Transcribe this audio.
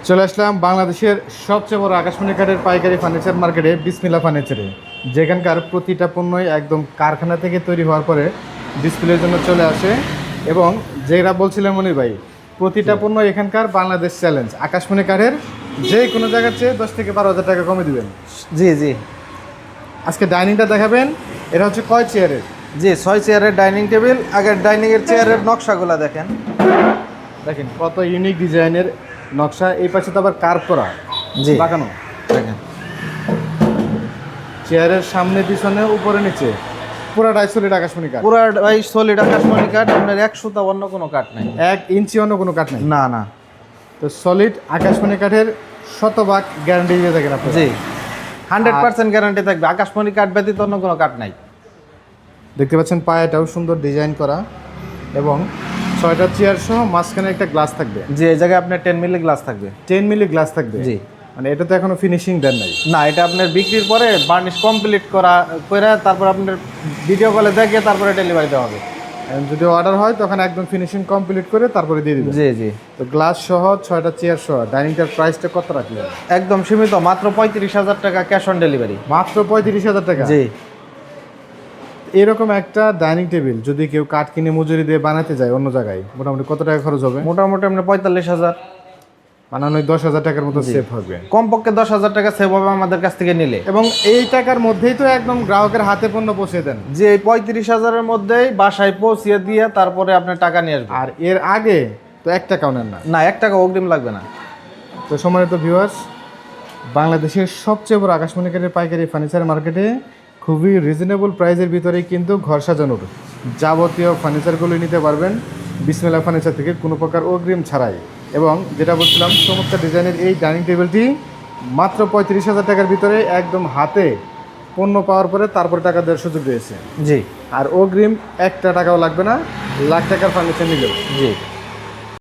চলে আসলাম বাংলাদেশের সবচেয়ে বড় আকাশমণি কাঠের পাইকারি ফার্নিচার মার্কেটে বিসমিল্লাহ ফার্নিচারে, যেখানকার প্রতিটা পণ্যই একদম কারখানা থেকে তৈরি হওয়ার পরে ডিসপ্লের জন্য চলে আসে। এবং যেটা বলছিলেন মনির ভাই, প্রতিটা পণ্য এখানকার বাংলাদেশ চ্যালেঞ্জ। আকাশমণি কাঠের যে কোনো জায়গার চেয়ে 10 থেকে 12,000 টাকা কমে দিবেন। জি জি আজকে ডাইনিংটা দেখাবেন। এটা হচ্ছে কয় চেয়ারের? জি 6 চেয়ারের ডাইনিং টেবিল। আগের ডাইনিংয়ের চেয়ারের নকশাগুলো দেখেন, দেখেন কত ইউনিক ডিজাইনের নকশা। এই পাশে তো আবার কার্ভ করা, জি বাঁকানো। দেখেন চেয়ারের সামনে পিছনে উপরে নিচে পুরাটাই সলিড আকাশমণি কাঠ। পুরো ভাই সলিড আকাশমণি কাঠ, আপনার 1 সুতা অন্য কোনো কাঠ নাই, 1 ইঞ্চি অন্য কোনো কাঠ নেই। না না। তো সলিড আকাশমণি কাঠের শতভাগ গ্যারান্টি দিয়ে থাকেন আপনি। জি 100% গ্যারান্টি থাকবে, আকাশমণি কাঠ ব্যতীত অন্য কোনো কাঠ নাই। দেখতে পাচ্ছেন পায়াটাও সুন্দর ডিজাইন করা এবং 6টা চেয়ার সহ মাঝখানে একটা গ্লাস থাকবে। জি এই জায়গায় আপনার 10 মিলি গ্লাস থাকবে। 10 মিলি গ্লাস থাকবে। জি মানে এটা তো এখনো ফিনিশিং দেন নাই? না, এটা আপনার বিক্রির পরে বার্নিশ কমপ্লিট করে তারপর আপনার ভিডিও কলে দেখে তারপরে ডেলিভারি দেওয়া হবে। যদি অর্ডার হয় তখন একদম ফিনিশিং কমপ্লিট করে তারপরে দিয়ে দিবেন। জি জি তো গ্লাস সহ 6টা চেয়ার সহ ডাইনিংটার প্রাইসটা কত রাখলেন? একদম সীমিত, মাত্র 35,000 টাকা ক্যাশ অন ডেলিভারি। মাত্র 35,000 টাকা? জি এরকম একটা ডাইনিং টেবিল যদি কেউ কাঠ কিনে মজুরি দিয়ে বানাতে যায় অন্য জায়গায়, মোটামুটি কত টাকা খরচ হবে? মোটামুটি আপনার 45,000, বানানো 10,000 টাকার মতো সেভ হবে। কমপক্ষে 10,000 টাকা সেভ হবে আমাদের কাছ থেকে নিলে। এবং এই টাকার মধ্যেই তো একদম গ্রাহকের হাতে পণ্য পৌঁছে দেন। যে এই 35,000-এর মধ্যেই বাসায় পৌঁছিয়ে দিয়ে তারপরে আপনার টাকা নিয়ে আসবে। আর এর আগে তো 1 টাকাও নেন না। না, 1 টাকা অগ্রিম লাগবে না। তো সম্মানিত ভিউয়ার্স, বাংলাদেশের সবচেয়ে বড় আকাশমণি কাঠের পাইকারি ফার্নিচার মার্কেটে খুবই রিজনেবল প্রাইসের ভিতরেই কিন্তু ঘর সাজানোর যাবতীয় ফার্নিচারগুলো নিতে পারবেন বিসমিল্লাহ ফার্নিচার থেকে, কোনো প্রকার অগ্রিম ছাড়াই। এবং যেটা বলছিলাম, চমৎকার ডিজাইনের এই ডাইনিং টেবিলটি মাত্র 35,000 টাকার ভিতরে একদম হাতে পণ্য পাওয়ার পরে তারপরে টাকা দেওয়ার সুযোগ রয়েছে। জি আর অগ্রিম 1 টাকাও লাগবে না, লাখ টাকার ফার্নিচার নিলেও। জি